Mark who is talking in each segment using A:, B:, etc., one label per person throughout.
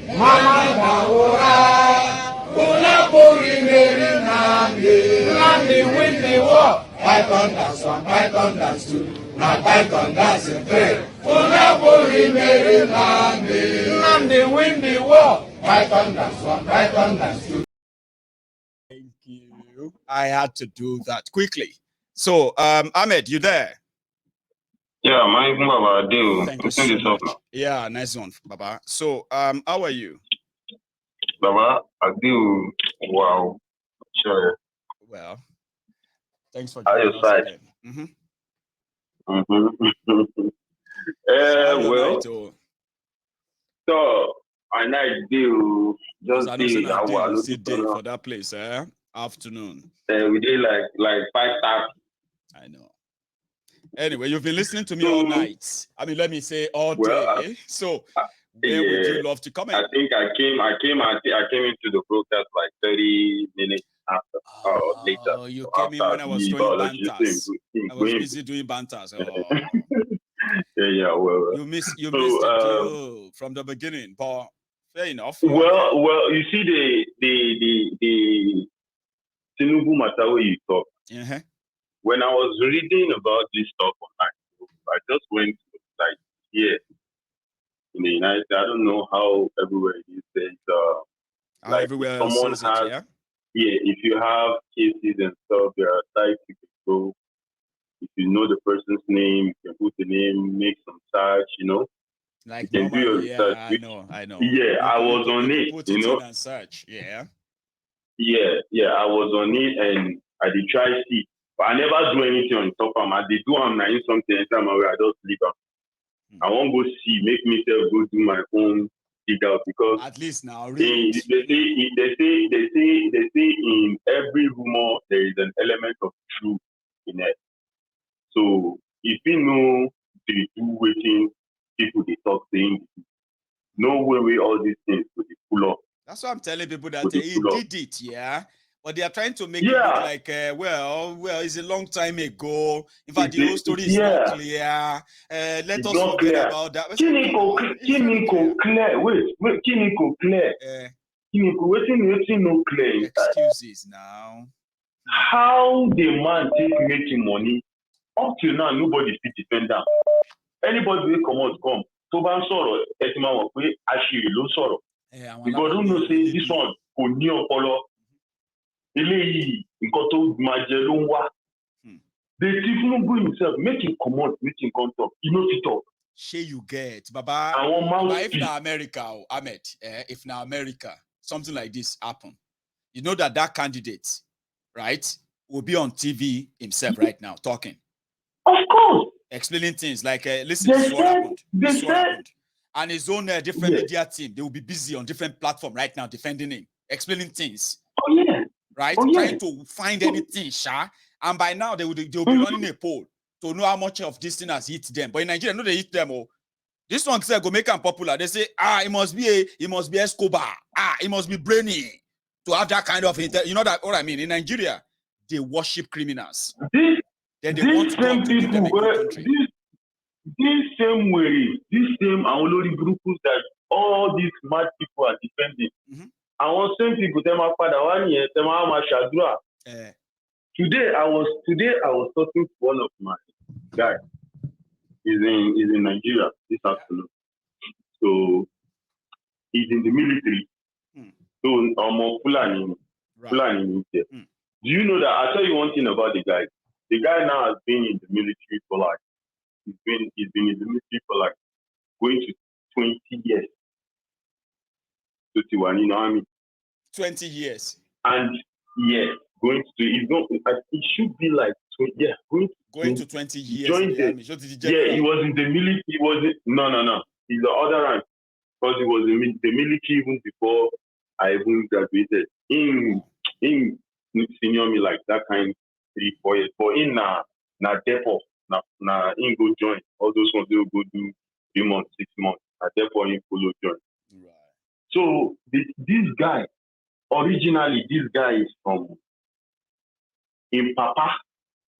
A: Mama Daura, Unapuri Mary Nandi, Nandi win the war. Python dance 1, Python dance 2, now Python dance 3. Unapuri Mary Nandi, Nandi win the war. Python dance 1, Python dance 2.
B: Thank you. I had to do that quickly. So, Ahmed, you there?
C: Yeah, my Baba do.
B: Thank you so much. Yeah, nice one, Baba. So, how are you?
C: Baba, I do. Wow. Sure.
B: Well, thanks for joining us again.
C: Well, so I do just day
B: for that place, afternoon.
C: We did like 5:30.
B: I know. Anyway, you've been listening to me all night. I mean, let me say all day. So, where would you love to come in?
C: I think I came into the broadcast like 30 minutes after later.
B: Oh, you came in when I was throwing banters. I was busy doing banters. Oh.
C: Yeah. Well,
B: you missed it from the beginning, but fair enough.
C: Well, you see the Tinubu matter where you talk. When I was reading about this stuff online, I just went to like here in the United States. I don't know how everywhere it is. Like
B: everywhere
C: someone has, if you have cases and stuff, there are sites you can go. If you know the person's name, you can put the name, make some search,
B: Like
C: you can do your research.
B: I know.
C: Yeah, I was on it,
B: put it in and search. Yeah,
C: I was on it and I did try to see. But I never do anything on top of them. I did do something anytime I just leave them. I won't go see, make myself go do my own dig out because
B: at least now
C: they say in every rumor there is an element of truth in it. So if you know they do waiting, people they talk saying no way all these things will be full up.
B: That's why I'm telling people that he did it, but they are trying to make it look like, it's a long time ago. In fact, the whole story is not clear. Let us forget about that.
C: Kiniko clear. Wait, Kiniko clear. Kiniko, waiting no clear.
B: Excuses now.
C: How the man take making money? Up till now, nobody fit defend them. Anybody will come. So ban sọ̀rọ̀, ẹ̀sìn máa wọ̀ pé àṣírí ló sọ̀rọ̀. Because don't know say this one kò ní ọpọlọ. Eléyìí nǹkan tó máa jẹ ló ń wá. The Tinubu himself make him comot, make him come talk. He no fit talk.
B: Shey you get, Baba. If na America, Ahmed, if na America, something like this happen, you know that candidate, right, will be on TV himself right now talking.
C: Of course.
B: Explaining things like, listen, this is what happened. And his own different media team, they will be busy on different platforms right now defending him, explaining things.
C: Oh, yeah.
B: Right? Trying to find anything, and by now they'll be running a poll to know how much of this thing has hit them. But in Nigeria, they hit them. This one said go make them popular. They say, it must be Escobar. It must be brainy to have that kind of you know that what I mean? In Nigeria, they worship criminals.
C: Then they want God to give them a good country. This same Aolori groups that all these mad people are defending. I want same people them are father one year, them are Mashadura. Today I was talking to one of my guys. He's in Nigeria this afternoon. So he's in the military. So I'm Fulani. Do you know that? I'll tell you one thing about the guy. The guy now has been in the military for like he's been in the military for like going to 20 years. 21, you know what I mean?
B: 20 years.
C: And it should be like
B: going to 20 years.
C: He was in the military. No. He's the other rank. Because he was in the military even before I even graduated. In senior me like that kind 3-4 years. But in na depot, in go join. All those ones they will go do 3 months, 6 months. Na depot in follow join.
B: Right.
C: So this guy, originally this guy is from in Papa,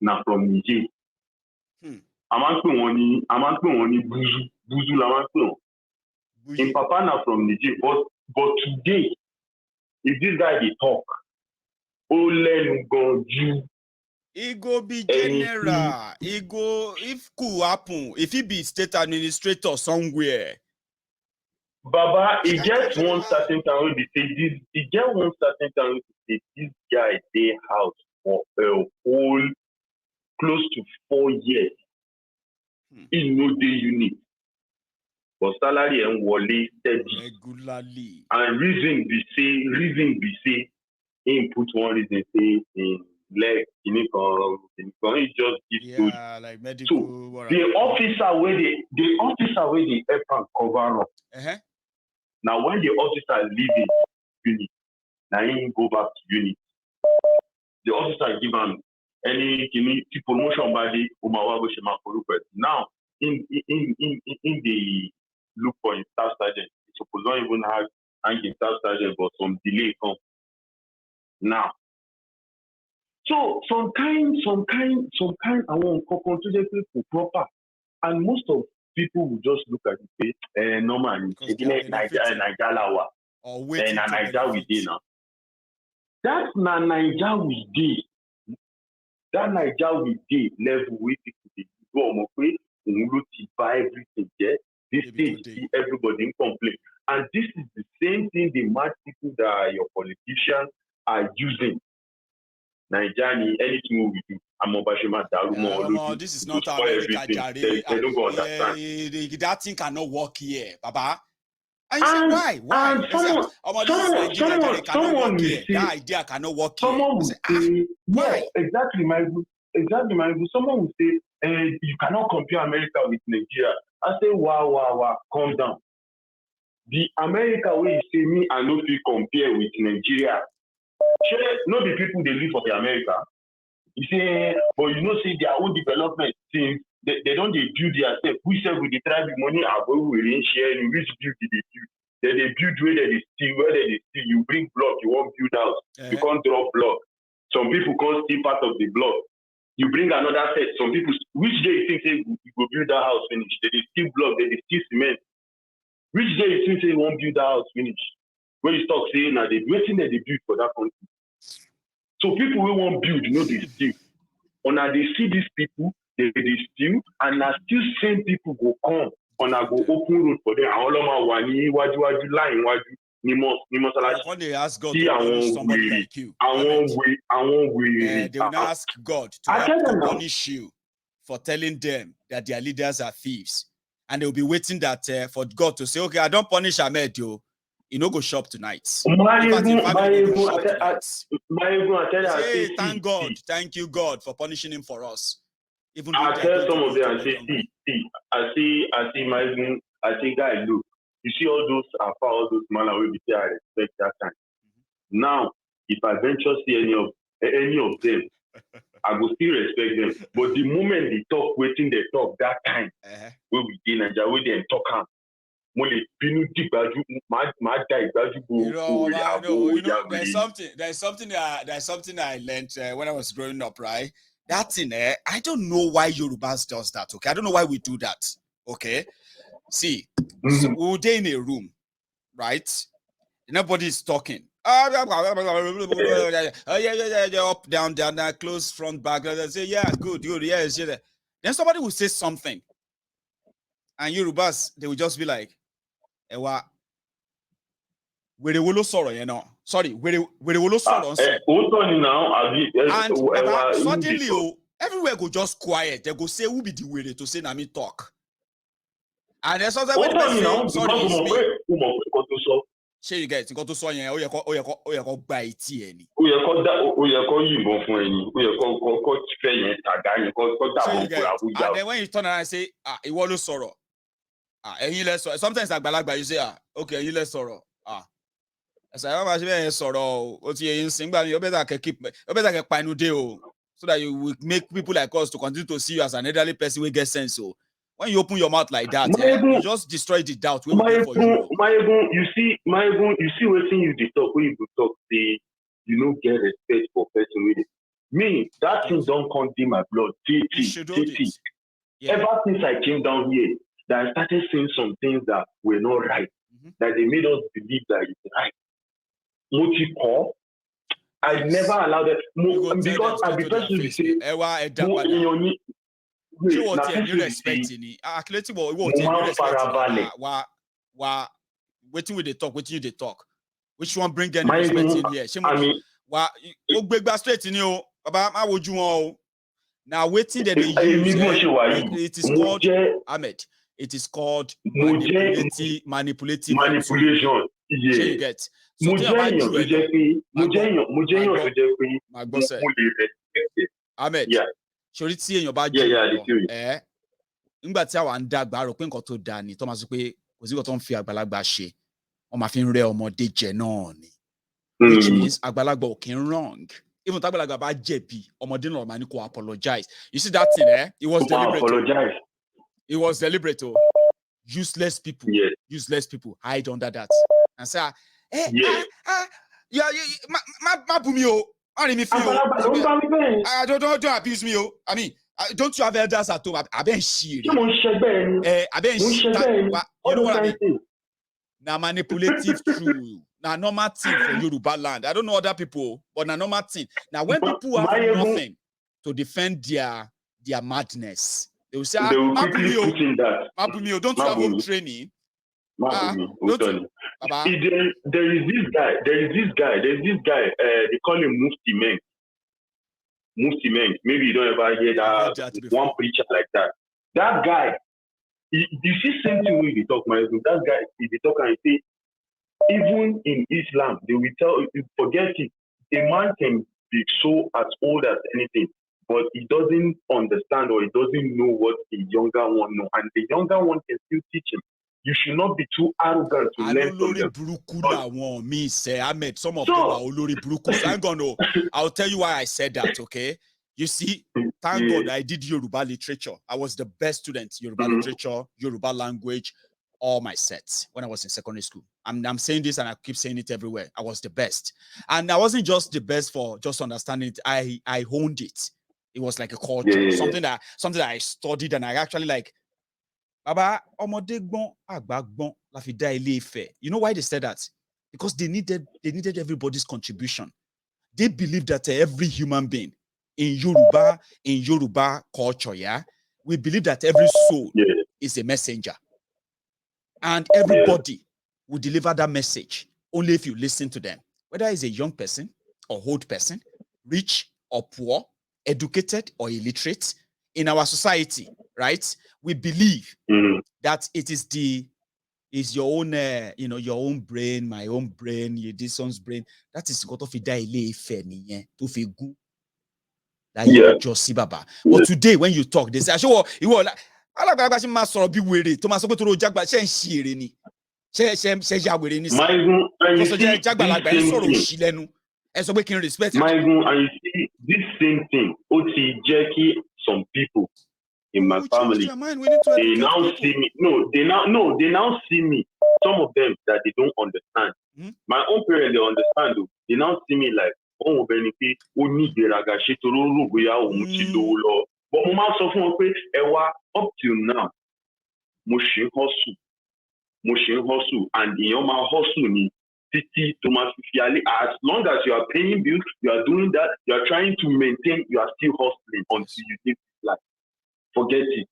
C: na from Niger. Buzu la in Papa na from Niger, but But today, if this guy dey talk,
B: he go be general. He go, if could happen, if he be state administrator somewhere.
C: Baba, he gets one certain time when they say this. He get one certain time when they say this guy dey house for a whole close to 4 years. He no dey unit, but salary and wale steady
B: regularly.
C: And reason be say, he put one reason say in leg, he just give story.
B: Like medical.
C: So the officer where they help and cover up. Now when the officer leaving unit, now he go back to unit. The officer give him any promotion by the now in the look for his staff sergeant. He suppose not even have hanging staff sergeant, but some delay come. Now, so some kind I want to for proper, and most of people will just look at it and normally Nigeria
B: or waiting
C: and Nigeria we dey now. That's na Nigeria we dey. That Nigeria we dey level wey people dey go omo pe òun ti buy everything there. This stage see everybody in complaint, and this is the same thing the mad people that are your politicians are using. Nigeria, anything we do,
B: this is not America,
C: they don't go understand.
B: That thing cannot work here, Baba. And you say, why? Someone will say, that idea cannot work here.
C: Someone will say, why? Exactly, my good. Someone will say, you cannot compare America with Nigeria. I say, wow, calm down. The America where you say me, I no fit compare with Nigeria. No the people they live for the America. You say, but you know, see their own development things. They don't they build themselves. We say we try the money, we share, which build they build. Then they build where they steal, you bring block, you won't build house. You can't drop block. Some people can't steal part of the block. You bring another set. Some people, which day you think say you go build that house finish? They steal block, they steal cement. Which day you think say you won't build that house finish? When you start saying that they waiting that they build for that country. So people who won't build, they steal. When they see these people, they steal, and now still same people go come and I go open road for them. All of my line,
B: when they ask God to punish somebody like you,
C: they
B: will not ask God to punish you for telling them that their leaders are thieves, and they will be waiting that for God to say, "Okay, I don't punish Ahmed, you no go shop tonight." Say, thank God, thank you God for punishing him for us. Even
C: I tell some of them and say, see, I see, guys, look, you see all those man will be there, I respect that time. Now, if I venture see any of them, I will still respect them. But the moment they talk, waiting they talk that time, where we did Nigeria, where they talk am.
B: There's something I learned when I was growing up, right? That thing, I don't know why Yorubas does that, okay? I don't know why we do that, okay? See, so we're there in a room, right? Nobody's talking. Yeah, up, down, close, front, back. They say, yeah, good, yeah. Then somebody will say something. And Yorubas, they will just be like, Ewa, sorry, and suddenly, everywhere go just quiet. They go say, who be the way to say, Nami talk. And there's something when they say, sorry, it's me. Shey you get nǹkan tó sọ yẹn ó yẹ kó gba etí ẹ ni.
C: Ó yẹ kó yìnbọn fún ẹ ni. Ó yẹ kó fẹ́ yẹn tàgá yẹn kó dàbọ̀ fún Abuja.
B: And then when you turn around and say ìwọ ló sọ̀rọ̀ ẹ̀yin lẹ sọ̀rọ̀, sometimes àgbàlagbà you say okay ẹ̀yin lẹ sọ̀rọ̀ ẹ̀sà ìwọ́n máa ṣe bẹ́ẹ̀ sọ̀rọ̀ o ti ẹ̀yin sìn gbà mí ó bẹ́ẹ̀ kẹ́ pa inú dé o so that you will make people like us to continue to see you as an elderly person wey get sense o. When you open your mouth like that, you just destroy the doubt.
C: Mayegun, you see what thing you talk when you talk. Say you don't get respect for person with it. Me, that thing don't come in my blood. Ever since I came down here, that I started seeing some things that were not right. that they made us believe that it's right. Mochi I never allowed that because I be first to say
B: waiting with the talk, waiting you the talk. Which one bring any respect in here?
C: I mean,
B: straight in you. How would you want? Now waiting that they use it is called Ahmed. It is called manipulative.
C: Yeah.
B: You get something about you. Ahmed.
C: Yeah.
B: Should it see in your bad? Yeah. Nígbà tí àwa ń dàgbà rò pé nǹkan tó dáa ni tó máa sọ pé kò sí nǹkan tó ń fi àgbàlagbà ṣe wọ́n máa fi ń rẹ ọmọdé jẹ náà ni. Which means àgbàlagbà ò kí ń wrong. Even àgbàlagbà bá jẹ̀bi ọmọdé náà máa ní kó apologize. You see that thing, It was deliberate.
C: Apologize.
B: It was deliberate. Useless people.
C: Yes.
B: Useless people hide under that and say, ma bumi o. Don't abuse me. I mean, don't you have elders at home? You know what I mean? Now manipulative true. Now normal thing for Yoruba land. I don't know other people, but now normal thing. Now when people have nothing to defend their madness, they will say,
C: they will quickly put in that.
B: Don't you have home training?
C: There is this guy. They call him Mufti Meng. Maybe you don't ever hear that one preacher like that. That guy, you see same thing when they talk, my husband. That guy, if they talk and say, even in Islam, they will tell you, forget it. A man can be so as old as anything, but he doesn't understand or he doesn't know what the younger one knows. And the younger one can still teach him. You should not be too arrogant to learn from them.
B: Ahmed, some of them are olori buruku. I'll tell you why I said that, okay? You see, thank God I did Yoruba literature. I was the best student, Yoruba literature, Yoruba language, all my sets when I was in secondary school. I'm saying this and I keep saying it everywhere. I was the best. And I wasn't just the best for just understanding it. I honed it. It was like a culture, something that I studied and I actually like. Baba, you know why they said that? Because they needed everybody's contribution. They believed that every human being in Yoruba culture, we believe that every soul is a messenger. And everybody will deliver that message only if you listen to them. Whether it's a young person or old person, rich or poor, educated or illiterate, in our society, right? We believe that it is your own, your own brain, my own brain, this one's brain. That is got of just see baba. But today, when you talk, they say, you will like, I like be weary. Thomas Jagba and you see
C: this same thing. Jackie, some people in my family, they now see me. They now see me. Some of them that they don't understand. My own parents, they understand. They now see me like, but up till now, motion hustle, and in your hustle ni city to as long as you are paying bills, you are doing that, you are trying to maintain, you are still hustling until you live this life. Forget it.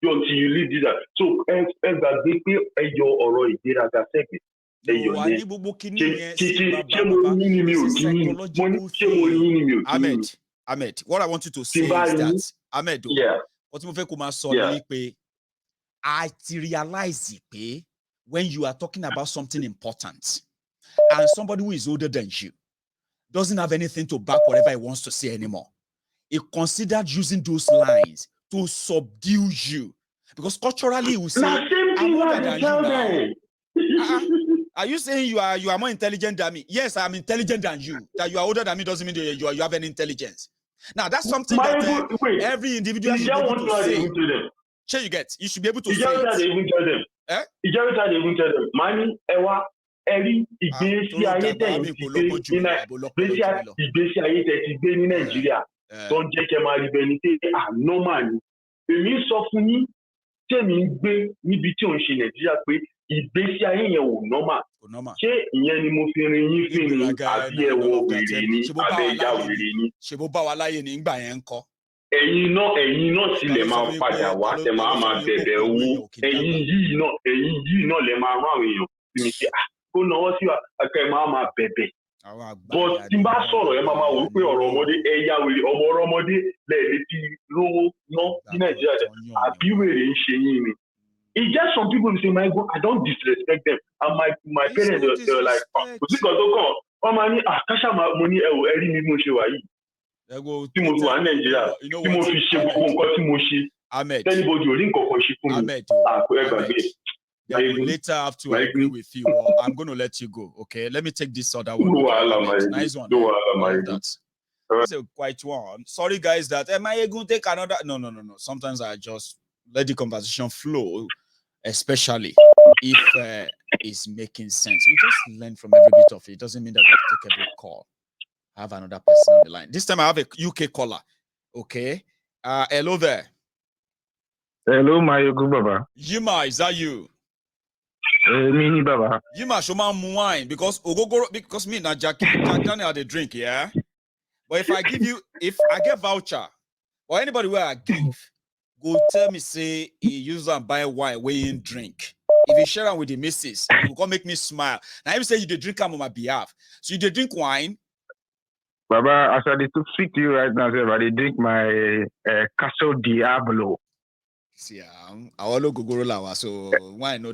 C: Until you live this life. So
B: Ahmed, what I want you to say is that Ahmed, I realize when you are talking about something important and somebody who is older than you doesn't have anything to back whatever he wants to say anymore, he considered using those lines to subdue you. Because culturally, he will say, I'm older than you now. Are you saying you are more intelligent than me? Yes, I'm intelligent than you. That you are older than me doesn't mean you have any intelligence. Now, that's something that every individual should be able to say. Sure, you should be able to say it.
C: Even tell them. Even tell them. Money, Ewa, Eri, Igbesi ayé tẹ́ ti ní Nàìjíríà. Don't jẹ́ kẹ́ máa rí bẹ́ẹ̀ ni pé normal ni. Èmi sọ fún yín tèmi ń gbé níbi tí òun ṣe Nàìjíríà pé ìgbésí ayé yẹn ò normal. Ṣé ìyẹn ni mo fi rin yín fín ni àbí ẹ wọ wèrè ni àbí ẹ já wèrè ni?
B: Ṣé bó bá wa láyé ní ìgbà yẹn ń kọ́?
C: Ẹ̀yin náà tilẹ̀ máa padà wá tẹ máa bẹ̀bẹ̀ owó. Ẹ̀yin yìí náà lẹ máa rán àwọn èèyàn sí mi pé kó náwó sí wa akẹ́ máa bẹ̀bẹ̀. But tí n bá sọ̀rọ̀ ẹ máa wò ó pé ọ̀rọ̀ ọmọdé ẹ yá wèrè ọmọ ọmọdé lẹ́ẹ̀lẹ́ fi rówó ná ní Nàìjíríà àbí wèrè ń ṣe yín ni. It's just some people who say, my God, I don't disrespect them. And my parents, they're like, kò sí kan tó kàn, wọ́n máa ní, káṣá mo ní ẹ̀rí mi mo ṣe wà yìí. Tí mo fi wà ní Nàìjíríà, tí mo fi ṣe gbogbo nǹkan tí mo ṣe. Anybody ò rí nǹkan kan ṣe fún mi. Ẹ gbàgbé.
B: They will later have to agree with you. Well, I'm going to let you go. Okay, let me take this other one. Nice one. That's a quite one. Sorry, guys, that am I going to take another? No. Sometimes I just let the conversation flow. Especially if it's making sense. We just learn from every bit of it. It doesn't mean that we have to take every call. I have another person on the line. This time I have a UK caller. Okay. Hello there.
D: Hello, my good Baba.
B: Yima, is that you?
D: Me, Baba.
B: Yima, show me wine because me na Jack Daniel had a drink, yeah. But if I get voucher or anybody where I give, go tell me say he use and buy wine wey him drink. If you share it with the missus, it will come make me smile. Now if say you dey drink am on my behalf, so you dey drink wine.
D: Baba, as I speak to you right now, I dey drink my Caso Diablo.
B: See, I want to go lawa, so why no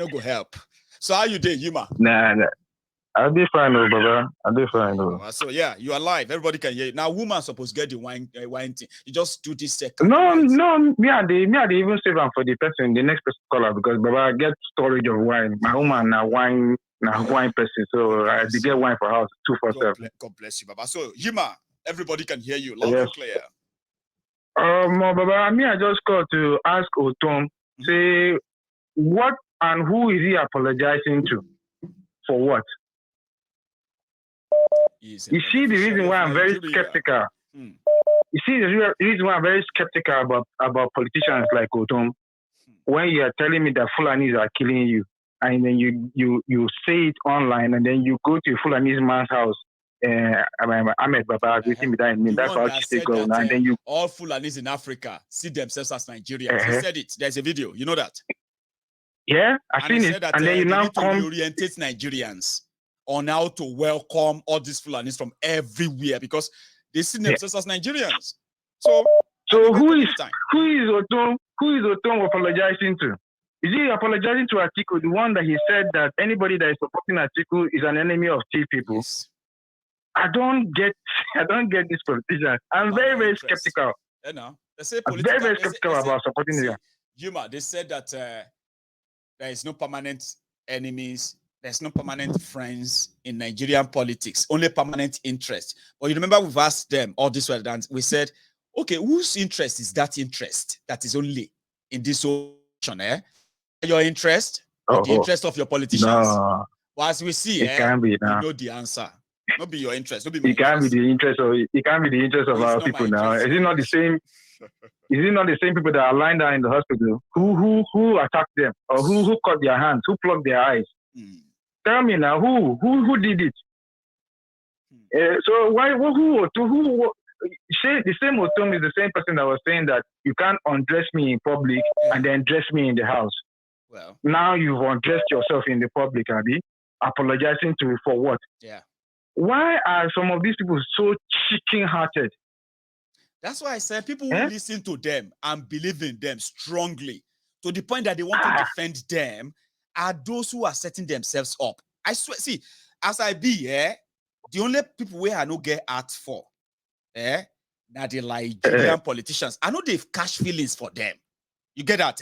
B: go help. So how you dey, Yima?
D: Nah. I'll be fine, Baba. I'll be fine,
B: So yeah, you are live. Everybody can hear you. Now, woman supposed to get the wine thing. You just do this second.
D: No. Me I even save them for the person, the next person caller, because Baba get storage of wine. My woman now wine person, so I get wine for house 247.
B: God bless you, Baba. So Yima, everybody can hear you loud and clear.
D: Baba, I just called to ask Ortom, say what and who is he apologizing to? For what? You see the reason why I'm very skeptical. You see the reason why I'm very skeptical about politicians like Ortom. When you are telling me that Fulanis are killing you, and then you say it online, and then you go to Fulani's man's house, Ahmed Baba, that's how she take go. And then
B: all Fulanis in Africa see themselves as Nigerians. He said it. There's a video. You know that?
D: Yeah, I've seen it. And then you now come
B: orientate Nigerians on how to welcome all these Fulanis from everywhere because they see themselves as Nigerians. So
D: who is Ortom? Who is Ortom apologizing to? Is he apologizing to Atiku, the one that he said that anybody that is supporting Atiku is an enemy of T people?
B: Yes.
D: I don't get this politician. I'm very, very skeptical.
B: You know, they say
D: I'm very, very skeptical about supporting him.
B: Yuma, they said that there is no permanent enemies. There's no permanent friends in Nigerian politics, only permanent interest. But you remember we've asked them all this way, and we said, okay, whose interest is that interest that is only in this option? Your interest or the interest of your politicians?
D: No.
B: Well, as we see,
D: it can be now.
B: You know the answer. Not be your interest. Not be
D: it can't be the interest of our people now. Is it not the same? Is it not the same people that are lying down in the hospital who attacked them or who cut their hands, who plucked their eyes? Tell me now, who did it? So who say the same Ortom is the same person that was saying that you can't undress me in public and then dress me in the house.
B: Well,
D: now you've undressed yourself in the public, Abi, apologizing to me for what?
B: Yeah.
D: Why are some of these people so chicken-hearted?
B: That's why I said people who listen to them and believe in them strongly to the point that they want to defend them are those who are setting themselves up. I swear, see, as I be, the only people where I no get art for, now the Nigerian politicians. I know they've cash feelings for them. You get that,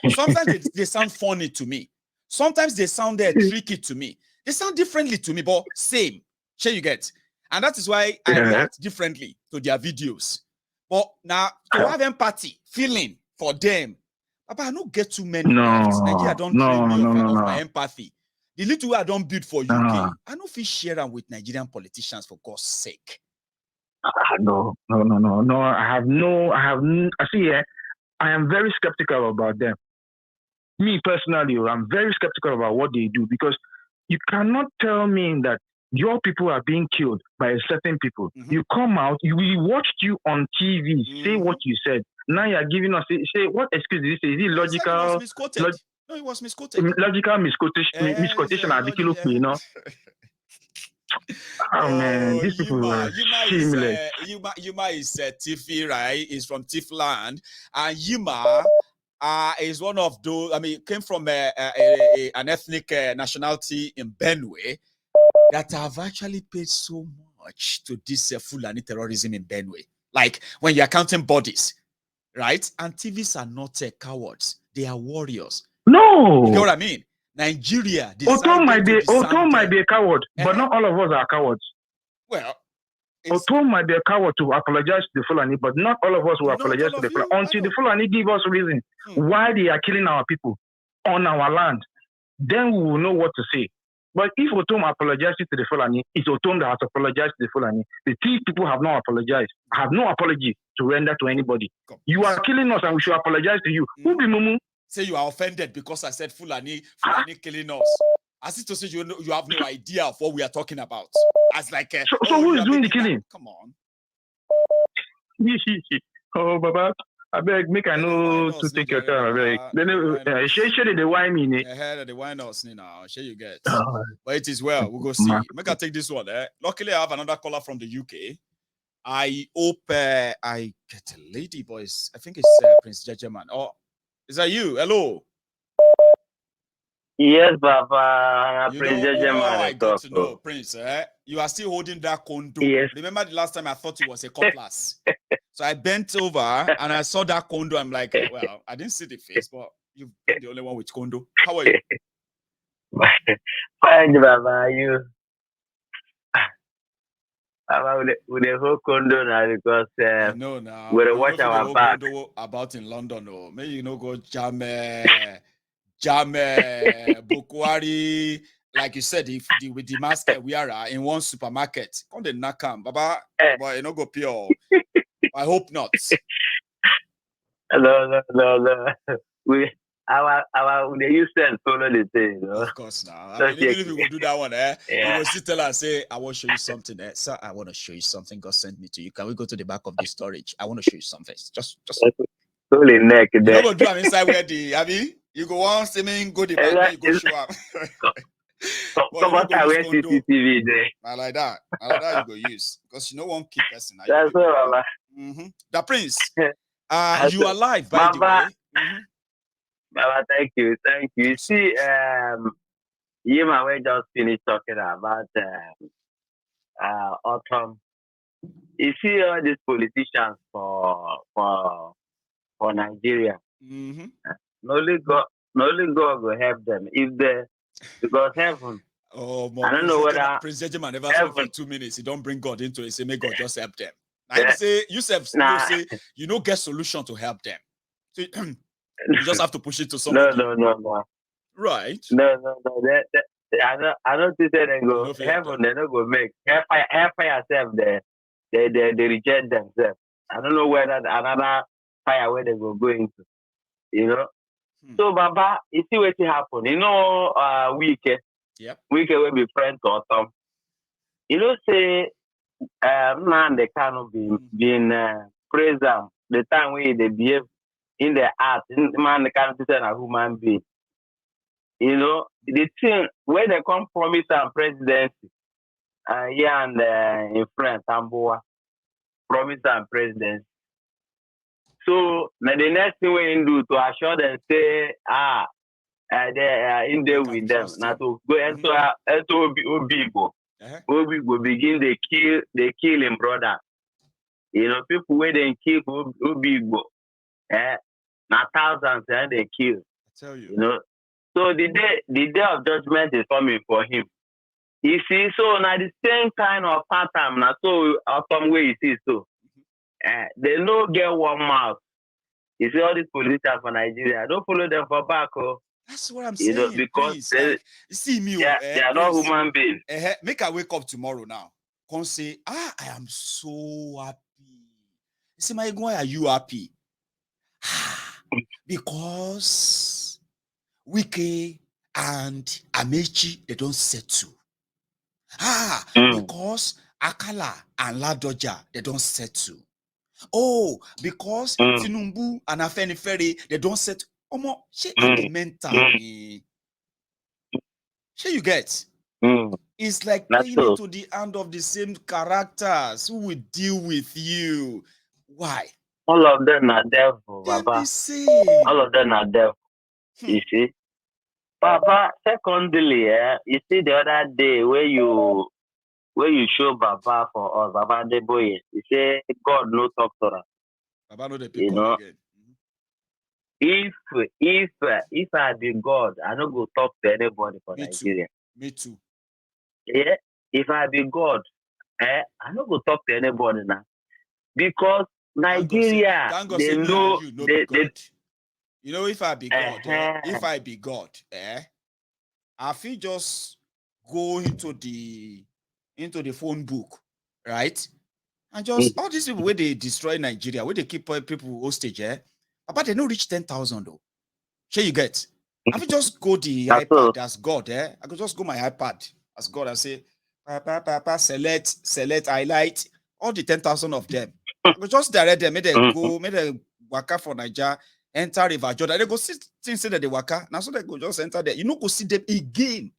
B: Sometimes they sound funny to me. Sometimes they sound tricky to me. They sound differently to me, but same. Sure, you get. And that is why I react differently to their videos. But now, to have empathy, feeling for them, Papa, I don't get too many. Nigeria don't train me of my empathy. The little I don't build for UK, I don't feel share them with Nigerian politicians for God's sake.
D: No. I am very skeptical about them. Me personally, I'm very skeptical about what they do because you cannot tell me that your people are being killed by certain people. You come out, we watched you on TV, say what you said. Now you're giving us, say what excuse did you say? Is it logical?
B: It was misquoted. No, it was misquoted.
D: Logical misquotation, you know. Oh man, these people are shameless.
B: Yuma is Tiffy, right? He's from Tiffland, and Yuma is one of those. I mean, came from an ethnic nationality in Benue that have actually paid so much to this Fulani terrorism in Benue. Like when you're counting bodies, right? And TVs are not cowards; they are warriors.
D: No,
B: you get what I mean? Nigeria
D: Ortom might be a coward, but not all of us are cowards.
B: Well,
D: Ortom might be a coward to apologize to the Fulani, but not all of us will apologize to the Fulani until the Fulani give us reason why they are killing our people on our land. Then we will know what to say. But if Ortom apologizes to the Fulani, it's Ortom that has apologized to the Fulani. The three people have not apologized. I have no apology to render to anybody. You are killing us and we should apologize to you. Who be Mumu?
B: Say you are offended because I said Fulani killing us. As it to say you have no idea of what we are talking about. As like
D: so who is doing the killing?
B: Come on.
D: Oh, Baba, I beg, make I know to take your time. I beg. Then share the wine me.
B: The wine us now. Share you get. But it is well. We'll go see. Make I take this one. Luckily, I have another caller from the UK. I hope I get a lady, boys. I think it's Prince Jejeman. Oh, is that you? Hello.
E: Yes, Baba. Prince Jejeman.
B: I got to know, Prince. You are still holding that condo.
E: Yes.
B: Remember the last time I thought it was a cutlass? So I bent over and I saw that condo. I'm like, well, I didn't see the face, but you've been the only one with condo. How are you?
E: Fine, Baba. You. Baba, with the whole condo now because
B: no, now
E: we'll watch our back.
B: About in London, no. Maybe you know go jam Bukwari, like you said, with the mask we are in one supermarket. Come the nakam, Baba, but you know go pure. I hope not.
E: No. They used to follow the thing, you know?
B: Of course, now. I mean, even if you will do that one, you will still tell us, say, I want to show you something. Sir, I want to show you something God sent me to you. Can we go to the back of the storage? I want to show you something. Just
E: totally neck there.
B: You don't go do them inside where you go on seeming go the back, you go show up.
E: Come on, I went to CCTV there.
B: I like that you go use because you know one key person.
E: That's all, Baba.
B: The Prince, you are live, by the way.
E: Baba, thank you. You see, you might just finished talking about Ortom. You see all these politicians for Nigeria. No only God will help them because heaven.
B: Oh,
E: I don't know whether
B: Prince Jejeman never spoke for 2 minutes. He don't bring God into it. Say, may God just help them. I say you say you don't get solution to help them. So, you just have to push it to somebody.
E: No.
B: Right.
E: No. I don't think they go heaven. They don't go make hellfire self. They reject themselves. I don't know whether another fire where they go into. You know. So Baba, you see what happen. You know, Wike will be friends to Ortom. You know, say man, they cannot be praised them the time where they behave in the art. Man, they can't be a human being. You know, the thing where they come promise and presidency, and in France, Tamboa, promise and presidency. So now the next thing we do to assure them say, they are in there with them. Now to go into Obigo. Obigo begin they kill him brother. You know, people where they kill Obigo, now thousands they kill.
B: I tell you.
E: You know. So the day of judgment is coming for him. You see, so now the same kind of pattern now so some way you see so. They no get one mouth. You see all these politicians for Nigeria, don't follow them for back.
B: That's what I'm saying.
E: You know, because
B: you see me.
E: They are not human beings.
B: Make I wake up tomorrow now. Come say, I am so happy. You see, why are you happy? Because Wike and Amechi, they don't settle. Because Akala and Ladoja, they don't settle. Oh, because Tinubu and Afenifere, they don't settle. Omo, she mental. She you get? It's like playing into the hand of the same characters who will deal with you. Why?
E: All of them are devil, Baba. All of them are devil. You see? Baba, secondly, you see the other day where you show Baba for us, Baba Deboye, you say God no talk to us.
B: Baba no dey pick up again.
E: If I be God, I don't go talk to anybody for Nigeria.
B: Me too.
E: Yeah. If I be God, I don't go talk to anybody now. Because Nigeria,
B: thank God
E: they
B: say
E: know
B: you know be God. You know, if I be God, if I be God, I feel just go into the phone book, right? And just all these people where they destroy Nigeria, where they keep people hostage, but they don't reach 10,000 though. Sure you get. I will just go the iPad as God, I could just go my iPad as God and say, Papa, select, highlight all the 10,000 of them. I could just direct them, make them go, make them waka for Nigeria, enter River Jordan. They go see things that they waka. Now so they go just enter there. You know, go see them again.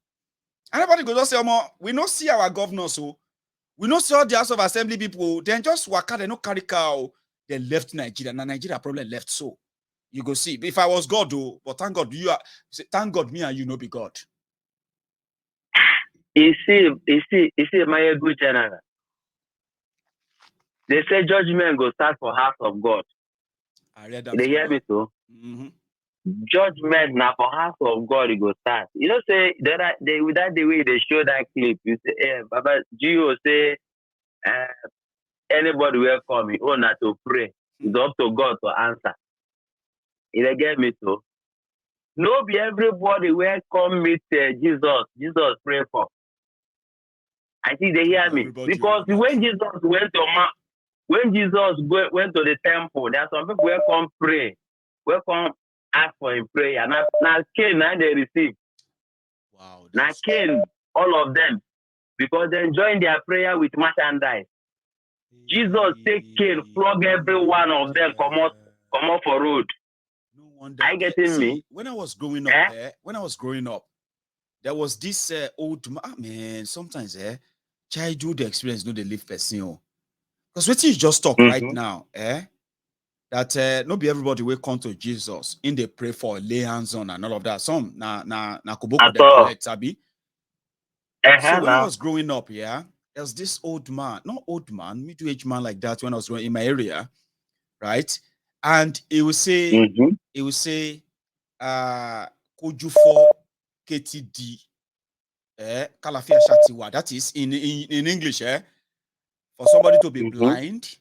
B: And everybody go just say, we don't see our governors, so we don't see all the House of Assembly people. Then just waka, they no carry cow. They left Nigeria. Now Nigeria probably left so. You go see. If I was God, though, but thank God thank God me and you know be God.
E: You see, my good general. They say judgment go start for house of God.
B: I read that.
E: They hear me too. Judgment now for house of God it go start. You know, say that without the way they show that clip, you say, Baba Gio say, anybody will come, you own to pray. It's up to God to answer. You get me too. No, be everybody will come meet Jesus pray for. I think they hear me because when Jesus went to went to the temple, there are some people will come pray, will come ask for him prayer. Now Cain, now they receive.
B: Wow.
E: Now Cain, all of them, because they join their prayer with merchandise. Jesus take Cain, flog every one of them, come out for road.
B: No wonder.
E: Are you getting me?
B: When I was growing up, there was this old man. Sometimes, childhood experience no they live person. Because what you just talk right now, that not be everybody will come to Jesus in they pray for lay hands on and all of that. Some na kuboko they collect sabi. So when I was growing up, there was this old man, not old man, middle-aged man like that when I was in my area, right? And he would say, Kojufor KTD, Kalafia Shatiwa. That is in English, for somebody to be blind,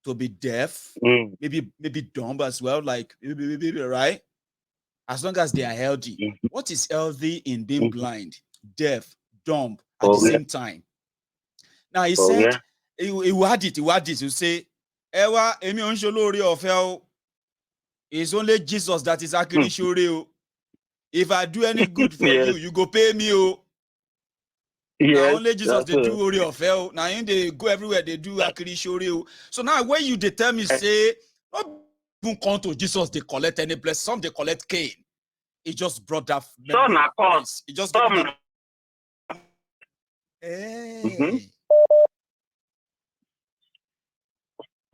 B: to be deaf, maybe dumb as well, like right? As long as they are healthy. What is healthy in being blind, deaf, dumb at the same time? Now he said, he had it. You say, Ewa, emi onsholo of it's only Jesus that is actually sure. If I do any good for you, you go pay me. Now only Jesus they do ori of hell. Now in they go everywhere, they do actually sure. So now when you determine say, not even come to Jesus, they collect any bless. Some they collect Cain. It just brought that memory. It just gave me that. Hey.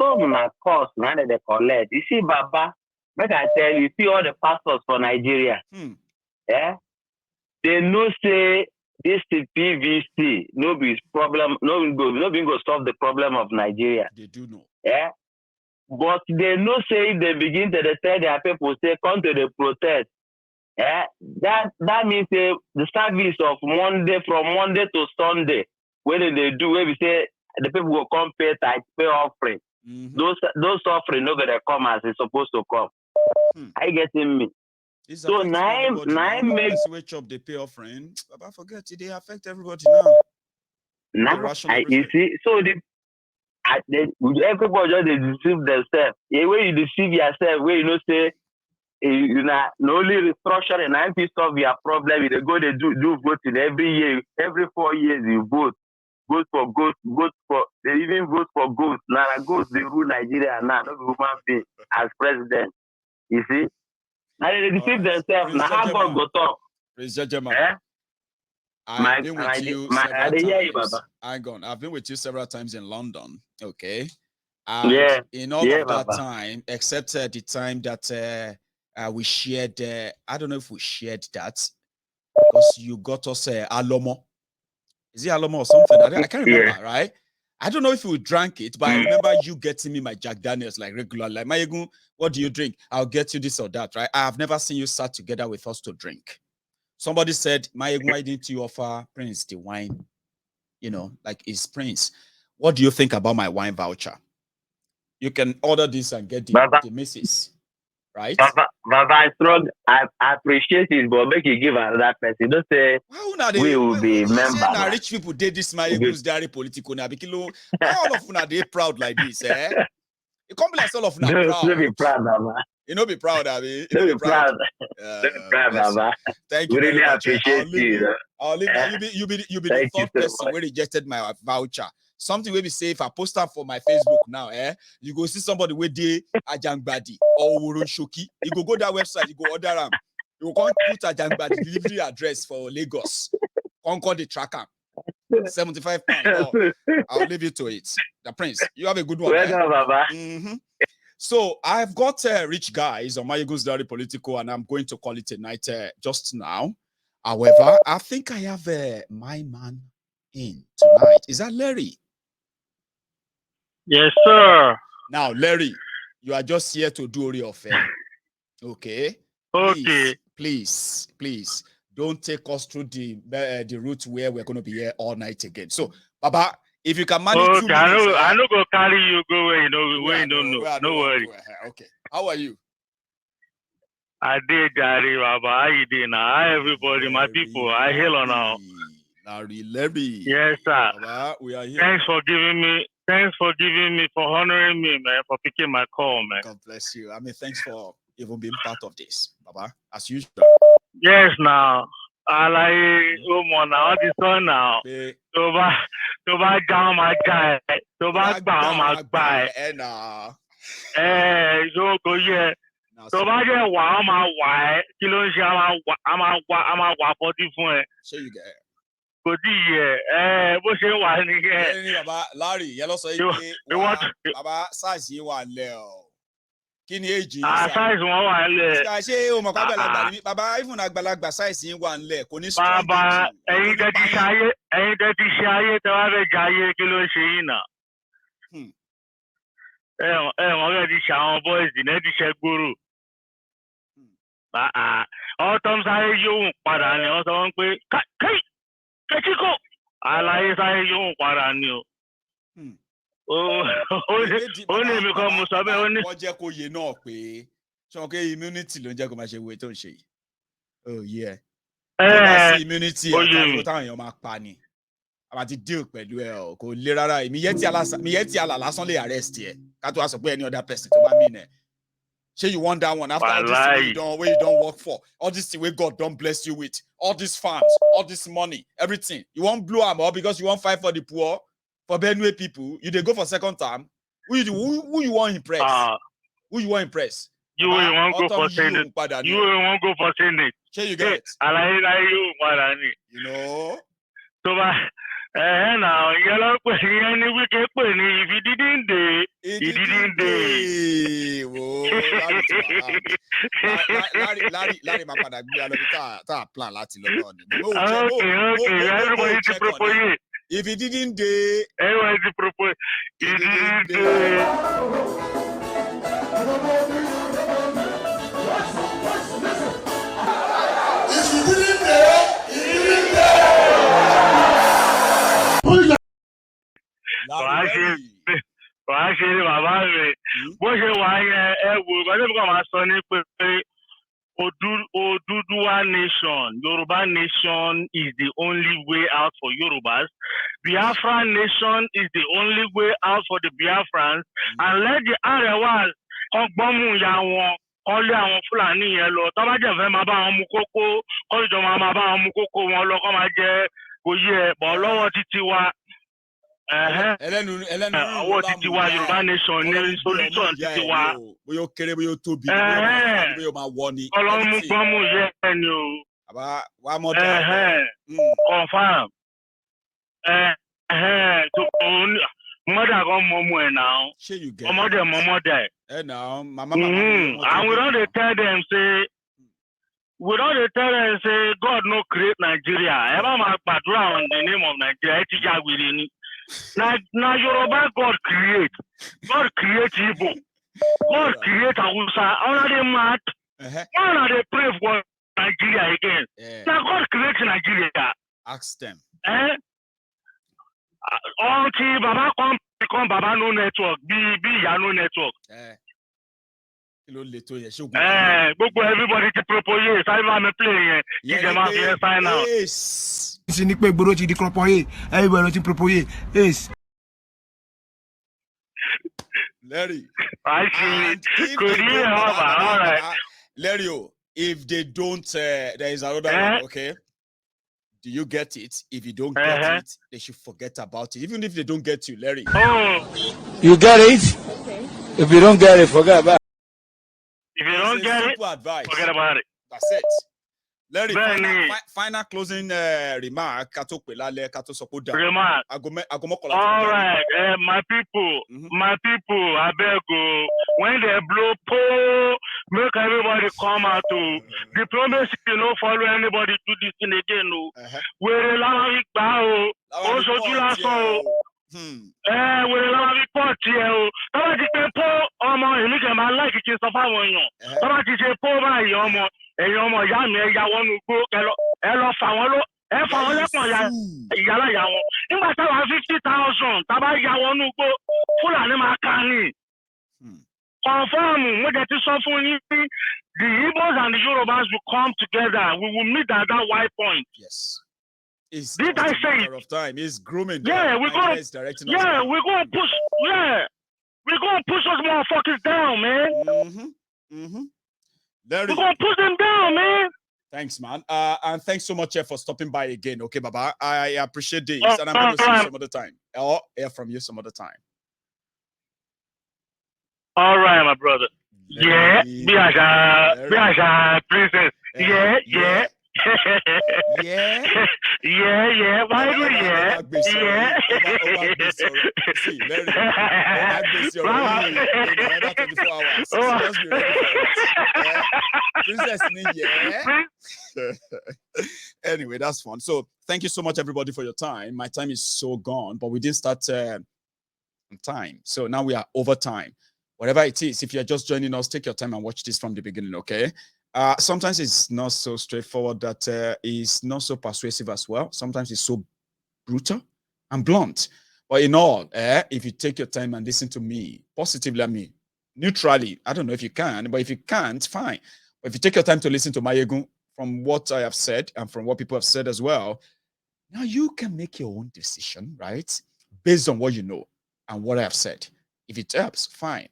E: Some na cost now that they collect. You see, Baba, make I tell you, see all the pastors for Nigeria. They know say this PVC no be problem, no be go solve the problem of Nigeria.
B: They do know.
E: But they know say they begin to tell their people say come to the protest. That means the service of Monday from Monday to Sunday, when they do, where we say the people will come pay tithe, pay offering. Those offering no gonna come as it's supposed to come. Are you getting me?
B: It's
E: so nine make
B: switch up the pay offering. But I forget they affect everybody now.
E: You see, so everybody just deceive themselves. The way you deceive yourself, where you know say you know, no only restructure and if you solve your problem, they go they do voting every year, every 4 years you vote for they even vote for ghosts. Now ghosts they rule Nigeria now, not human being as president. You see? Now they deceive themselves. Now how God go talk?
B: Prince Jejema.
E: Eh?
B: I've been with you several times. I've been with you several times in London. Okay. And in all of that time, except the time that we shared, I don't know if we shared that, because you got us Alomo. Is it Alomo or something? I can't remember, right? I don't know if we drank it, but I remember you getting me my Jack Daniels like regular. Like, Mayegun, what do you drink? I'll get you this or that, right? I have never seen you sat together with us to drink. Somebody said, Mayegun, why didn't you offer Prince the wine? You know, like it's Prince. What do you think about my wine voucher? You can order this and get the missus, right?
E: I appreciate it, but make you give another person. Don't say we will be members.
B: Now rich people did this Mayegun's diary political now. All of them are they proud like this, eh? You can't be like all of them proud.
E: Don't be proud, Baba.
B: You know, be proud, I mean.
E: Don't be proud. Baba.
B: Thank you
E: we
B: very
E: really
B: much.
E: Appreciate
B: I'll leave you be the third person who rejected my voucher. Something where we say if I post up for my Facebook now, you go see somebody with the Ajangbadi or Shoki. You go that website, you go order them. You go put Ajangbadi delivery address for Lagos. Concord the tracker. £75. Oh, I'll leave you to it. The Prince, you have a good one.
E: Welcome, Baba.
B: So I've got rich guys on Mayegun's Diary Political, and I'm going to call it a night just now. However, I think I have my man in tonight. Is that Larry?
D: Yes, sir.
B: Now, Larry, you are just here to do your affair. Okay?
D: Okay.
B: Please, don't take us through the route where we're going to be here all night again. So, Baba, if you can manage 2 minutes.
D: I know go carry you go where you don't know. No worry.
B: Okay. How are you?
D: I did, Daddy, Baba. How you doing now? Hi, everybody, my people. I hail on now.
B: Larry.
D: Yes, sir.
B: Baba, we are here.
D: Thanks for giving me, for honoring me, man, for picking my call, man.
B: God bless you. I mean, thanks for even being part of this, Baba, as usual.
D: Yes, now. I like now the sun now. So bad down my guy. So bad down my guy. So go yeah. So bad yeah. Wow, my why? Kilo I'm a body phone.
B: So you get.
D: Good yeah. What's your one
B: again? Larry, yellow say. Baba, size you one leo. Kini age
D: size one wà lẹ̀.
B: Ṣé o mọ̀ pé àgbàlagbà ni bàbá even àgbàlagbà size yín wà nílẹ̀ kò ní
D: strong. Bàbá ẹ̀yin tẹ́ ti ṣe ayé tẹ́ wá fẹ́ jẹ ayé kí ló ń ṣe yín náà. Wọ́n fẹ́ ti ṣe àwọn boys náà ti ṣe gbòòrò. Ortom sáré yóò padà ni wọ́n sọ wọ́n pé kẹ́tíkò àlàyé sáré yóò padà ni o. Ó ní mi kọ́ mo sọ bẹ́ẹ̀ ó ní.
B: Wọ́n jẹ́ kó yé náà pé ṣọ́n pé immunity ló ń jẹ́ kó máa ṣe wo tó ń ṣe yìí. Oh yeah. Tó immunity àtàwọn táwọn èèyàn máa pa ni. A máa ti deal pẹ̀lú ẹ o kò le rárá mi yẹ ti àlà lásán lè arrest ẹ ká tó wá sọ pé any other person tó bá mean ẹ. Ṣé you want that one after all this thing wey you don work for, all this thing wey God don bless you with, all these farms, all this money, everything. You wan blow am up because you wan fight for the poor? For Benue people, you dey go for second term. Who you want impress? Who you want impress?
D: You want go for Senate. You want go for Senate.
B: Sure you get it.
D: You
B: know.
D: So now yellow question any we can put if you didn't do
B: it didn't do. Larry mapada gbe alo ta plan láti lọ náà ni.
D: Okay, everybody to propose.
B: If he didn't do,
D: everybody to propose. He didn't do.
A: If you didn't do, he didn't do.
D: Actually, bàbá mi, bó ṣe wà yẹn ẹ wò gbọ́dọ̀ bí kò máa sọ ní pé Oduduwa nation, Yoruba nation is the only way out for Yorubas. Biafra nation is the only way out for the Biafrans. And let the Arewas Ogbomu ya wọn
F: kọ́ lé àwọn Fúlàní yẹn lọ tó bá jẹ́ fẹ́ máa bá wọn mú kókó kọ́lùjọ máa bá wọn mú kókó wọn lọ kọ́ máa jẹ́ òye ẹ̀ bọ̀ lọ́wọ́ títí wa ọwọ́ títí wa Yorùbá nation ní solution títí wa
B: bóyá ó kéré bóyá ó tóbi bóyá ó máa wọ ni.
F: Ọlọ́run mú gbọ́n mú yẹ ẹ ni o.
B: Wà á mọ̀ dáadáa.
F: Confirm. Mother kan mọ ọmọ ẹ̀ náà. Ọmọdé mọ ọmọdé.
B: And
F: we don't tell them say God no create Nigeria. Ẹ bá máa gbàdúrà on the name of Nigeria. Ẹ ti já wèrè ni. Na Yoruba God create. God create Igbo. God create Hausa. All of them mad. All of them pray for Nigeria again. Now God create Nigeria.
B: Ask them.
F: Until Baba become Baba no network, be ya no network. Gbogbo everybody ti propose Simon me play yẹn. Ìjẹ máa fi ẹ sign out.
A: Sì ní pé gbòòrò ti di propose, everybody ti propose. Yes.
B: Larry.
F: I see. Could you help? All right.
B: Larry, if they don't, there is another one, okay? Do you get it? If you don't get it, they should forget about it. Even if they don't get you, Larry.
A: You get it? Okay. If you don't get it, forget about it.
F: If you don't get it, forget about it.
B: That's it. Larry, final closing remark.
F: Remark. All right, my people, I beg you. When they blow, make everybody come out to diplomacy. You know, follow anybody do this thing again. We're allowing it. Also, do last one. We're allowing report here. Tọ́lá ti ṣe pọ́ ọmọ ìlú jẹ̀ máa láìkí kí n sọ fáwọn èèyàn. Tọ́lá ti ṣe pọ́ báyìí ẹ̀yin ọmọ ìyá mi ẹ ya wọnú igbó ẹ lọ fà wọ́n lẹ́pọ̀n ìyálàyà wọn. Nígbà táwa 50,000 tábà ya wọnú igbó Fúlàní máa ká ní. Confirm, mo jẹ́ ti sọ fún yín the Igbos and the Yorubas will come together. We will meet at that white point.
B: Yes. It's
F: did I say
B: it? Of time. It's grooming.
F: Yeah, we're gonna push. Yeah, we're gonna push. Yeah, we're gonna push those motherfuckers down, man. We're gonna push them down, man.
B: Thanks, man. And thanks so much for stopping by again. Okay, Baba. I appreciate this, and I'm going to see you some other time, or hear from you some other time.
F: All right, my brother. Yeah, princess. Yeah.
B: Yeah.
F: Why do yeah?
B: See, Larry, another 24 hours. Just be ready for it. Princess, yeah. Anyway, that's fun. So, thank you so much, everybody, for your time. My time is so gone, but we didn't start on time. So now we are over time. Whatever it is, if you're just joining us, take your time and watch this from the beginning, okay? Sometimes it's not so straightforward, that is not so persuasive as well. Sometimes it's so brutal and blunt. But in all, if you take your time and listen to me positively, I mean, neutrally, I don't know if you can, but if you can't, fine. But if you take your time to listen to Mayegun, from what I have said and from what people have said as well, now you can make your own decision, right? Based on what you know and what I have said. If it helps, fine.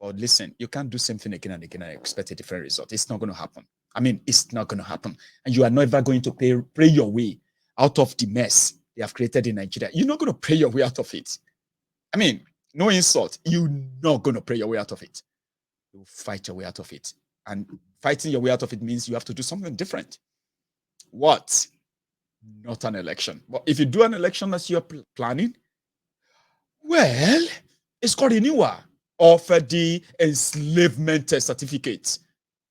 B: But listen, you can't do something again and again and expect a different result. It's not going to happen. I mean, it's not going to happen. And you are never going to pray your way out of the mess they have created in Nigeria. You're not going to pray your way out of it. I mean, no insult. You're not going to pray your way out of it. You fight your way out of it. And fighting your way out of it means you have to do something different. What? Not an election. But if you do an election as you're planning, well, it's called renewal of the enslavement certificate.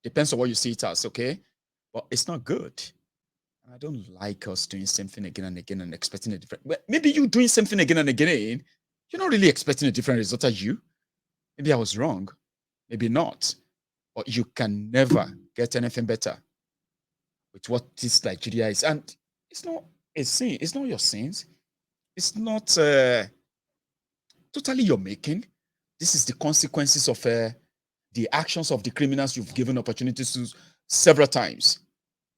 B: Depends on what you see it as, okay? But it's not good. I don't like us doing something again and again and expecting a different... Well, maybe you doing something again and again, you're not really expecting a different result as you. Maybe I was wrong. Maybe not. But you can never get anything better with what this Nigeria is. And it's not a sin. It's not your sins. It's not totally your making. This is the consequences of the actions of the criminals you've given opportunities to several times.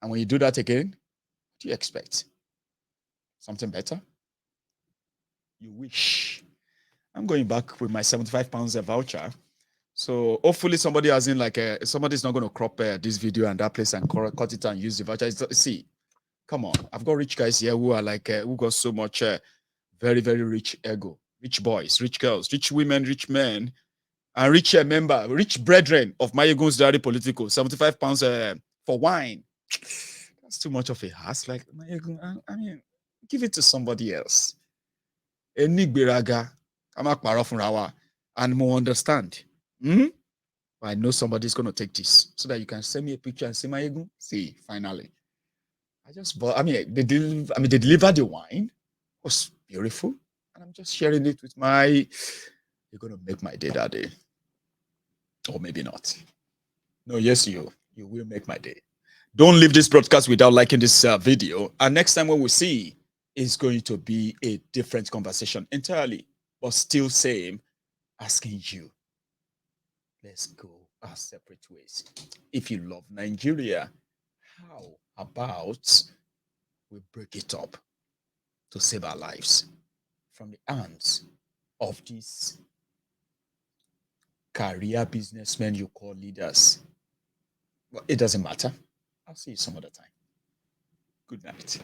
B: And when you do that again, what do you expect? Something better? You wish. I'm going back with my £75 voucher So hopefully somebody has in like somebody's not going to crop this video and that place and cut it and use the voucher. See, come on, I've got rich guys here who are like who got so much very, very rich ego, rich boys, rich girls, rich women, rich men, and rich rich brethren of Mayegun's Diary Political, 75 pounds for wine. That's too much of a hassle. Like Mayegun, I mean, give it to somebody else. And more understand. I know somebody's going to take this so that you can send me a picture and say, Mayegun, see, finally. They delivered the wine. It was beautiful. And I'm just sharing it with you're going to make my day that day. Or maybe not. No, yes, you will make my day. Don't leave this broadcast without liking this video. And next time when we see, it's going to be a different conversation entirely, but still same, asking you, let's go our separate ways. If you love Nigeria, how about we break it up to save our lives from the hands of these career businessmen you call leaders? Well, it doesn't matter. I'll see you some other time. Good night.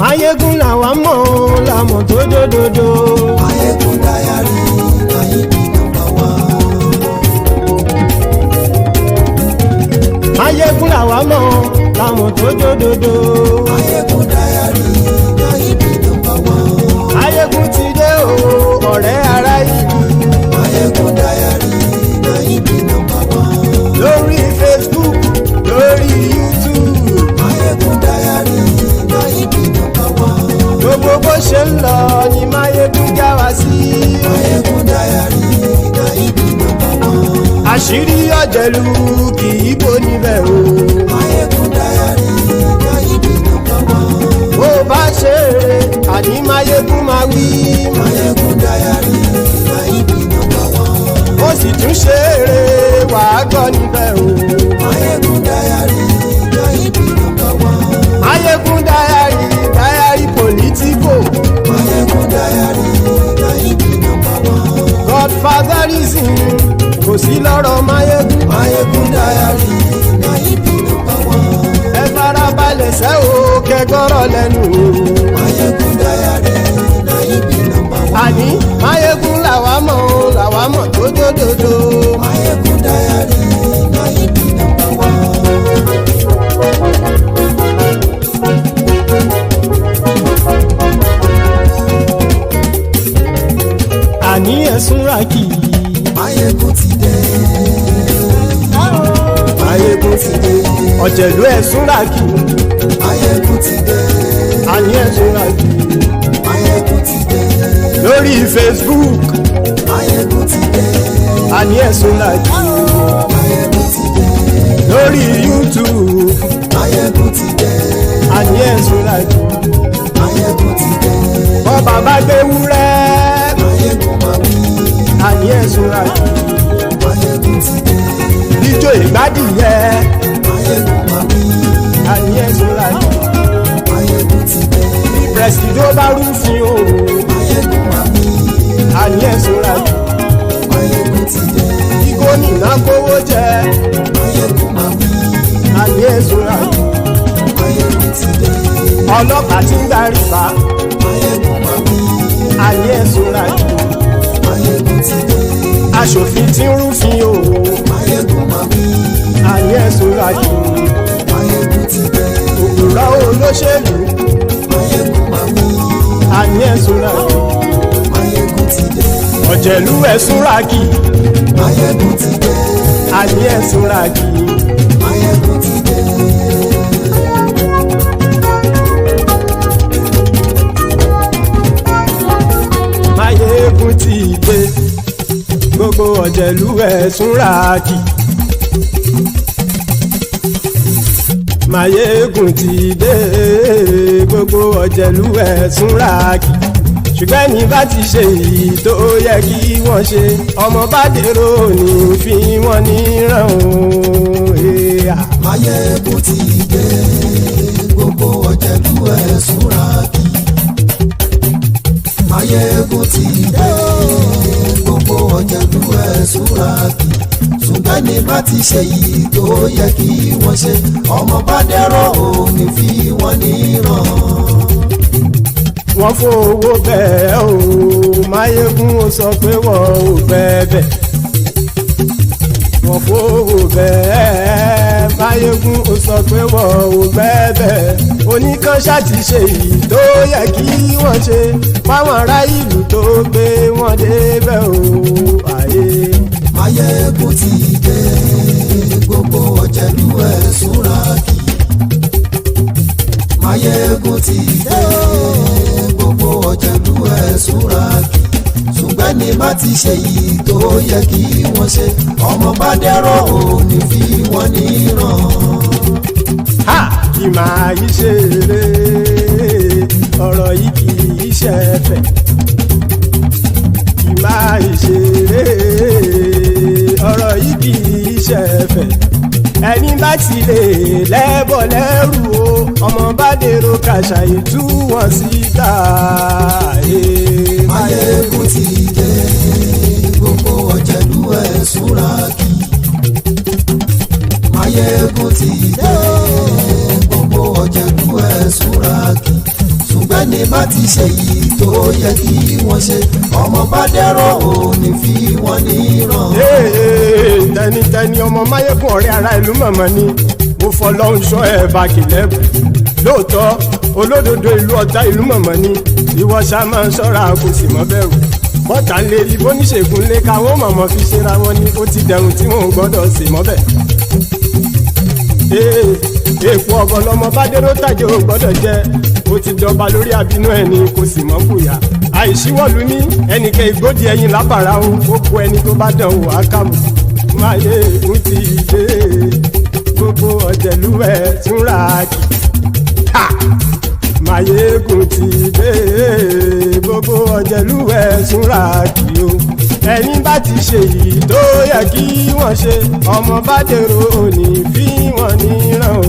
G: Mayegun làwa mọ̀ làmọ̀ tó dòdòdò. Mayegun Diary Nayibi #1. Mayegun làwa mọ̀ làmọ̀ tó dòdòdò. Mayegun Diary Nayibi #1. Mayegun ti dé o ọ̀rẹ́ ará ìlú. Mayegun Diary Nayibi #1. Lórí Facebook, lórí YouTube. Mayegun Diary Nayibi #1. Gbogbo bó ṣe ń lọ ni Mayegun já wa sí. Mayegun Diary Nayibi #1. Àṣírí ọ̀jẹ̀lú kì í bò níbẹ̀ o. Mayegun Diary Nayibi #1. Bó bá ṣe eré àní Mayegun máa wí. Mayegun Diary Nayibi #1. Ó sì tún ṣe eré wàá gbọ́ níbẹ̀ o. Mayegun Diary Nayibi #1. Mayegun Diary Political. Mayegun Diary Nayibi #1. Godfatherism kò sí lọ́rọ̀ Mayegun. Mayegun Diary Nayibi #1. Ẹ farabalẹ̀ sẹ́ o kẹ́gọ́rọ̀ lẹ́nu o. Mayegun Diary Nayibi #1. Àní Mayegun làwa mọ̀ tó dòdòdò. Mayegun Diary Nayibi #1. Àní ẹ̀sùn ràkì. Mayegun ti dé. Mayegun ti dé. Ọ̀jẹ̀lú ẹ̀sùn ràkì. Mayegun ti dé. Àní ẹ̀sùn ràkì. Mayegun ti dé. Lórí Facebook. Mayegun ti dé. Àní ẹ̀sùn ràkì. Mayegun ti dé. Lórí YouTube. Mayegun ti dé. Àní ẹ̀sùn ràkì. Mayegun ti dé. Bọ́ bàbá gbé wúrẹ́. Mayegun máa wí. Àní ẹ̀sùn ràkì. Mayegun ti dé. Ijó ìgbádìyẹ. Mayegun máa wí. Àní ẹ̀sùn ràkì. Mayegun ti dé. Bí pẹ̀sìdó bá rúfin o. Mayegun máa wí. Àní ẹ̀sùn ràkì. Mayegun ti dé. Bí gómìnà kówó jẹ. Mayegun máa wí. Àní ẹ̀sùn ràkì. Mayegun ti dé. Ọlọ́pàá tí ń gba rìbá. Mayegun máa wí. Àní ẹ̀sùn ràkì. Mayegun ti dé. Aṣòfin tí ń rúfin o. Mayegun máa wí. Àní ẹ̀sùn ràkì. Mayegun ti dé. Òpùrọ́ olóṣèlú. Mayegun máa wí. Àní ẹ̀sùn ràkì. Mayegun ti dé. Ọ̀jẹ̀lú ẹ̀sùn ràkì. Mayegun ti dé. Àní ẹ̀sùn ràkì. Mayegun ti dé. Mayegun ti dé. Gbogbo ọ̀jẹ̀lú ẹ̀sùn ràkì. Máyégún ti dé gbogbo ọ̀jẹ̀lú ẹ̀ súnra kì ṣùgbọ́n ní bá ti ṣe èyí tó yẹ kí wọ́n ṣe ọmọ bá dèrò ní fi wọ́n níran o.
H: Máyégún ti dé gbogbo ọ̀jẹ̀lú ẹ̀ súnra kì. Máyégún ti dé gbogbo ọ̀jẹ̀lú ẹ̀ súnra kì ṣùgbọ́n ní bá ti ṣe èyí tó yẹ kí wọ́n ṣe ọmọ bá dèrò ní fi wọ́n níran.
G: Wọ́n fowó bẹ́ẹ̀ o Máyégún ó sọ pé wọ́n ò bẹ́ẹ̀ wọ́n fowó bẹ́ẹ̀ Máyégún ó sọ pé wọ́n ò bẹ́ẹ̀ oníkan ṣáàtì ṣe èyí tó yẹ kí wọ́n ṣe fáwọn ará ìlú tó gbé wọn débẹ̀ o àyè.
H: Máyégún ti dé gbogbo ọ̀jẹ̀lú ẹ̀ súnra kì. Máyégún ti dé gbogbo ọ̀jẹ̀lú ẹ̀ súnra kì ṣùgbọ́n ní bá ti ṣe yìí tó yẹ kí wọ́n ṣe ọmọ bá dẹ́rọ̀ ò ní fi wọ́n níran.
G: Kì máa yí ṣe eré ọ̀rọ̀ yìí kì í ṣe ẹ̀fẹ̀ kì máa yí ṣe eré ọ̀rọ̀ yìí kì í ṣe ẹ̀fẹ̀ ẹni bá ti lè lẹ́bọ̀ lẹ́rù o ọmọ bá dèrò kàṣàyè tú wọn síta.
H: Máyégún ti dé gbogbo ọ̀jẹ̀lú ẹ̀ súnra kì. Máyégún ti dé gbogbo ọ̀jẹ̀lú ẹ̀ súnra kì ṣùgbọ́n ní bá ti ṣe yìí tó yẹ kí wọ́n ṣe ọmọ bá dẹ́rọ̀ ò ní fi wọ́n níran.
G: tẹnitẹni ọmọ Máyégún ọ̀rẹ́ ara ìlú mọ̀mọ́ ni mo fọlọ́hún ṣọ́ ẹ̀ bá kìlẹ́bù lóòótọ́ olódodo ìlú ọ̀tá ìlú mọ̀mọ́ ni ìwọ ṣá máa ń ṣọ́ra kò sì mọ́ bẹ̀rù bọ́tà ń lè rí bóníṣègùn lé káwọn mọ̀mọ́ fi ṣera wọn ni ó ti dẹrùn tí wọn ò gbọ́dọ̀ sì mọ́ bẹ̀. èèpo ọ̀gọ̀ lọmọ bá dérò tàjẹ́ ò gbọ́dọ̀ jẹ́ ó ti jọba lórí àbínú ẹni kò sì mọ́ bùyà àìsíwọ́lu ní ẹnìkẹ́ ìgbódì ẹyin lábàrá o ó kó ẹni tó bá dán wò á kàmù. Máyégún ti dé gbogbo ọ̀jẹ̀lú ẹ̀ túnra kì. Máyégún ti dé gbogbo ọ̀jẹ̀lú ẹ̀ túnra kì o ẹni bá ti ṣe yìí tó yẹ kí wọ́n ṣe ọmọ bá dèrò òní fi wọ́n níran o.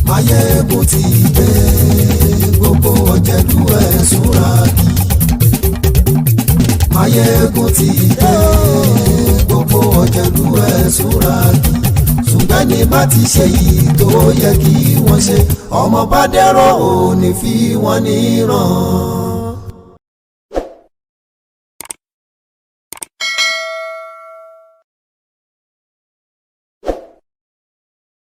H: Máyégún ti dé gbogbo ọ̀jẹ̀lú ẹ̀ súnra kì. Máyégún ti dé gbogbo ọ̀jẹ̀lú ẹ̀ súnra kì ṣùgbọ́n ní bá ti ṣe yìí tó yẹ kí wọ́n ṣe ọmọ bá dẹ́rọ̀ ò ní fi wọ́n níran.